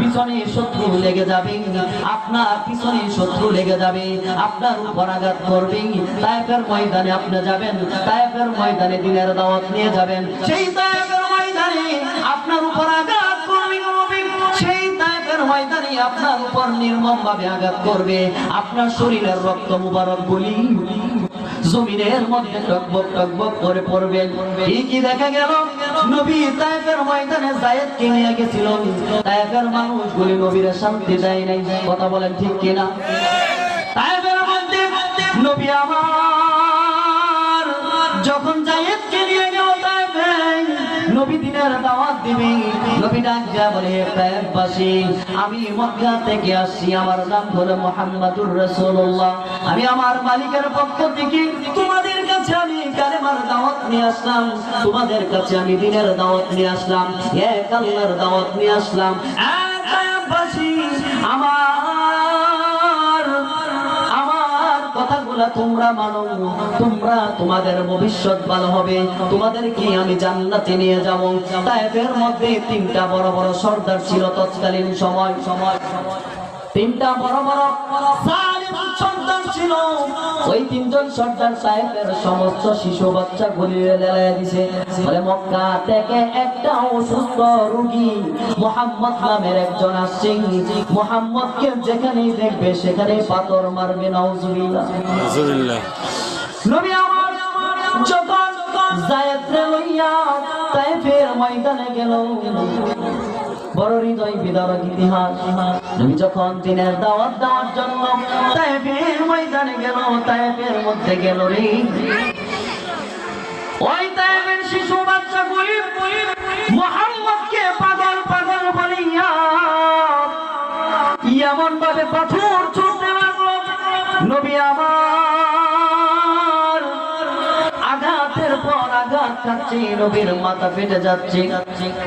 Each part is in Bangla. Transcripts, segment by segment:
পিছনে শত্রু লেগে যাবে, আপনার পিছনে শত্রু লেগে যাবে, আপনার উপর আঘাত করবে। তায়েফের ময়দানে আপনি যাবেন, তায়েফের ময়দানে দ্বীনের দাওয়াত নিয়ে যাবেন, সেই তায়েফের ময়দানে আপনার উপর আঘাত করবে, সেই তায়েফের ময়দানে আপনার উপর নির্মমভাবে আঘাত করবে। আপনার শরীরের রক্ত মুবারক গুলি জমিনের মধ্যে টকবক টকবক করে পড়বে। কি দেখা গেল, নবী তায়েফের ময়দানে যায়েদকে নিয়ে গেছিল, তায়েফের মানুষগুলি নবীর শান্তি দেয় নাই। কথা বলেন ঠিক কিনা? তায়েফের মধ্যে নবী আমার যখন যায়েদকে নিয়ে গেল তায়েফে, নবী দ্বীনের দাওয়াত দিবে, নবী ডাক দিয়া বলে, তায়েফবাসী, আমি মক্কা থেকে আসছি, আমার নাম হলো মুহাম্মাদুর রাসূলুল্লাহ, আমি আমার মালিকের পক্ষ থেকে তোমাদের কাছে আমি কালেমার দাওয়াত নিয়ে আসলাম, তোমাদের কাছে আমি দ্বীনের দাওয়াত নিয়ে আসলাম, এক আল্লাহর দাওয়াত নিয়ে আসলাম। তায়েফবাসী, আমার কথাগুলা তোমরা মানো, তোমরা তোমাদের ভবিষ্যৎ ভালো হবে, তোমাদেরকে আমি জান্নাতে নিয়ে যাব। তায়েফের মধ্যে তিনটা বড় বড় সর্দার ছিল তৎকালীন সময়, তিনটা বড় বড় জালিম সর্দার ছিল। ওই তিনজন সর্দার তায়েফের সমস্ত শিশু বাচ্চা গলিয়ে লেলায় দিছে। বলে মক্কা থেকে একটা অসুস্থ রোগী মুহাম্মদ নামের একজন আসছে, মুহাম্মদকে যেখানেই দেখবে সেখানে পাথর মারবে। নাউজুবিল্লাহ। নবী আমার যখন যায়েদকে লইয়া তায়েফের ময়দানে গেল, বড় হৃদয় বিদারক ইতিহাস। নবী যখন দ্বীনের দাওয়াত দেওয়ার জন্য তায়েফের ময়দানে গেল, তায়েফের মধ্যে গেল রে, ওই তায়েফের শিশু বাচ্চাগুলি মুহাম্মদকে পাগল পাগল বলিয়া এমন ভাবে পাথর ছুঁড়তে লাগলো, নবী আমার আঘাতের পর আঘাত খাচ্ছে, নবীর মাথা ফেটে যাচ্ছে,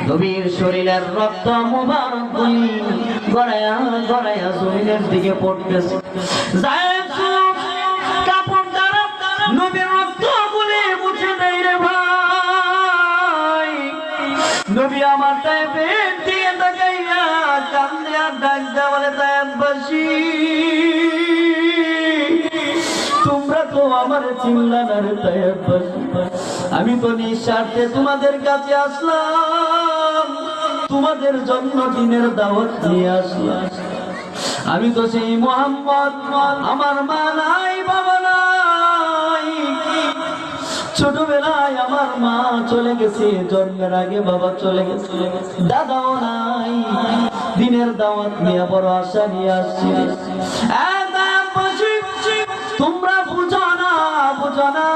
নবীর শরীরের রক্ত মুবারক গুলি গড়াইয়া গড়াইয়া জমিনের দিকে পড়তেছে। যায়েদ কাপড় দ্বারা নবীর রক্ত গুলি মুছে দেয় রে ভাই। নবী আমার তায়েফের দিকে তাকাইয়া কান্দে আর ডাক দেয়া বলে, তায়েফবাসী, তোমরা তো আমার চিনলা না রে তায়েফবাসী, আমি তো নিঃস্বার্থে তোমাদের কাছে আসলাম, তোমাদের জন্য দ্বীনের দাওয়াত নিয়ে আসলাম। আমি তো সেই মুহাম্মদ, আমার মা নাই বাবা নাই, ছোটবেলায় আমার মা চলে গেছে, জন্মের আগে বাবা চলে গেছে, দাদাও নাই, দ্বীনের দাওয়াত নিয়ে বড় আশা নিয়ে আসছি। তোমরা বুঝো না, বুঝো না,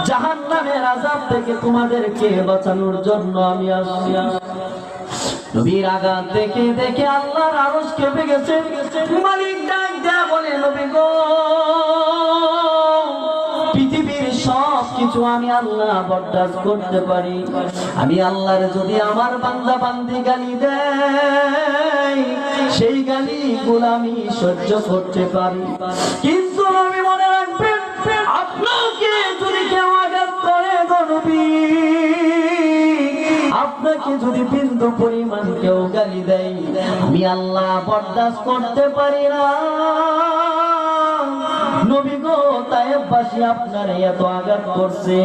জাহান্নামের আযাব থেকে তোমাদেরকে বাঁচানোর জন্য আমি আসছি। নবীর আঘাত দেখে দেখে আল্লাহর আরশ কেঁপে গেছে। মালিক ডাক দেয়া বলে, নবী গো, পৃথিবীর সব কিছু আমি আল্লাহ বরদাস্ত করতে পারি, আমি আল্লাহর যদি আমার বান্দা বান্দি গালি দেয়, সেই গালিগুলো আমি সহ্য করতে পারি, কিন্তু নবী মনে রাখবেন, আপনাকে যদি কেউ আঘাত করে গো নবী, আপনাকে যদি বিন্দু পরিমাণ কেউ গালি দেয়, আমি আল্লাহ বরদাস্ত করতে পারি না। নবী গো, তায়েফবাসী আপনার এত আঘাত করছে,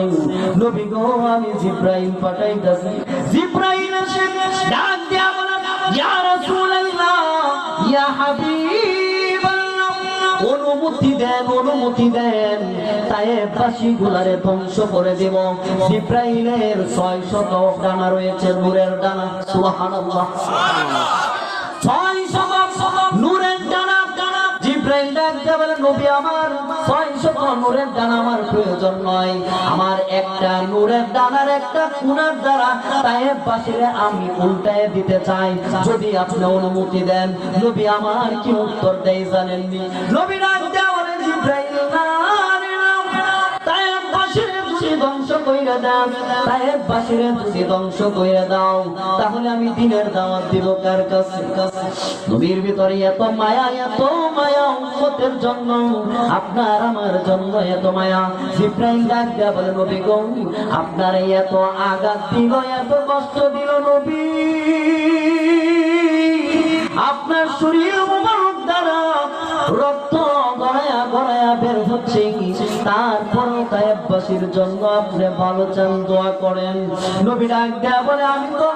নবী গো, আমি জিবরাইল পাঠাইতাছি। জিবরাইল এসে ডাক দিয়া বলে, ইয়া রাসূলুল্লাহ, ইয়া হাবিবাল্লাহ, অনুমতি দেন, অনুমতি দেন, তায়েফবাসী গুলারে ধ্বংস করে দেব। জিবরাইলের 600 ডানা রয়েছে, নূরের ডানা। সুবহানাল্লাহ। 600 নূরের ডানা। জিবরাইল ডাক দিয়ে বলে, নবী আমার 600 নূরের ডানা আমার প্রয়োজন নয়, আমার একটা নূরের ডানার একটা কোণার দ্বারা তায়েফবাসীরে আমি উল্টায় দিতে চাই, যদি আপনি অনুমতি দেন। নবী আমার কি উত্তর দেয় জানেননি? নবী ডাক দিয়ে বলে, জিবরাইল না, তায়েফবাসীরে যদি ধ্বংস কইরা দাও, তায়েফবাসীরে যদি ধ্বংস কইরা দাও, তাহলে আমি দ্বীনের দাওয়াত দিব কার কাছে? নবীর ভিতরে এত মায়া, এত মায়া উম্মতের জন্য, আপনার আমার জন্য এত মায়া। জিবরাইল ডাক দিয়া বলে, নবী গো, আপনার এত আঘাত দিল, এত কষ্ট দিল নবী, তারপরও তায়েববাসীর জন্য আপনি ভালো চান, দোয়া করেন। নবী ডাক দেয়া বলে, আমি তো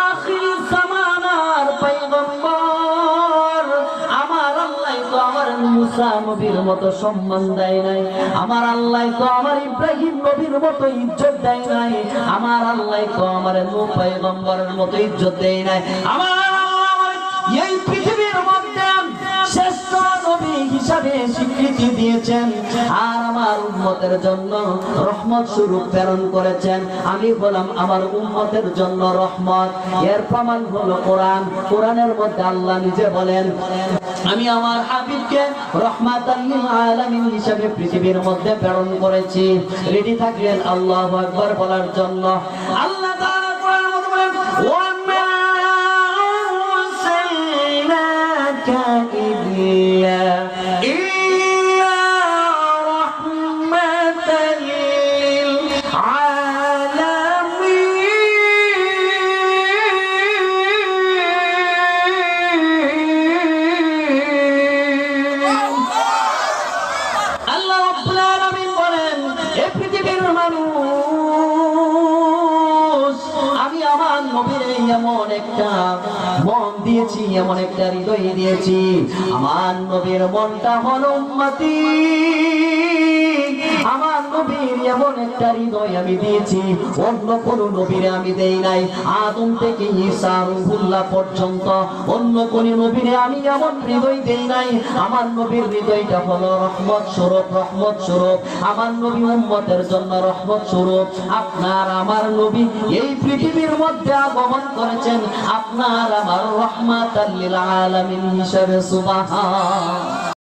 আখির জামানার পয়গম্বর, আমার আল্লাহ তো আমার মুসা নবীর মতো সম্মান দেয় নাই, আমার আল্লাহ তো আমার ইব্রাহিম নবীর মতো ইজ্জত দেয় নাই, আমার আল্লাহ তো আমার নূহ পয়গম্বরের মতো ইজ্জত দেয় নাই, আমার এই পৃথিবীর মধ্যে শ্রেষ্ঠ নবী হিসাবে স্বীকৃতি দিয়েছেন আর আমার উম্মতের জন্য রহমত স্বরূপ প্রেরণ করেছেন। আমি হলাম আমার উম্মতের জন্য রহমত। এর প্রমাণ হলো কোরআন। কোরআনের মধ্যে আল্লাহ নিজে বলেন, আমি আমার হাবিবকে রাহমাতাল লিল আলামিন হিসেবে পৃথিবীর মধ্যে প্রেরণ করেছি। রেডি থাকলেন আল্লাহু আকবার বলার জন্য। আল্লাহ তাআলা কোরআনের মধ্যে বলেন, ওয়া মা আরসালনাকা ইল্লা রাহমাতাল লিল আলামিন। আমি আমার নবীরে এমন একটা মন দিয়েছি, এমন একটা হৃদয় দিয়েছি, আমার নবীর মনটা হলো উম্মতি। আমার নবীর এমন একটা হৃদয় আমি দিয়েছি, অন্য কোন নবীরে আমি দেই নাই। আদম থেকে ঈসা রুহুল্লাহ পর্যন্ত অন্য কোন নবীরে আমি এমন হৃদয় দেই নাই। আমার নবীর হৃদয়টা হলো রহমত স্বরূপ, রহমত স্বরূপ। আমার নবী উম্মতের জন্য রহমত স্বরূপ। আপনার আমার নবী এই পৃথিবীর মধ্যে আগমন করেছেন আপনার আমার রহমাতাল লিল আলামিন হিসেবে। সুবহান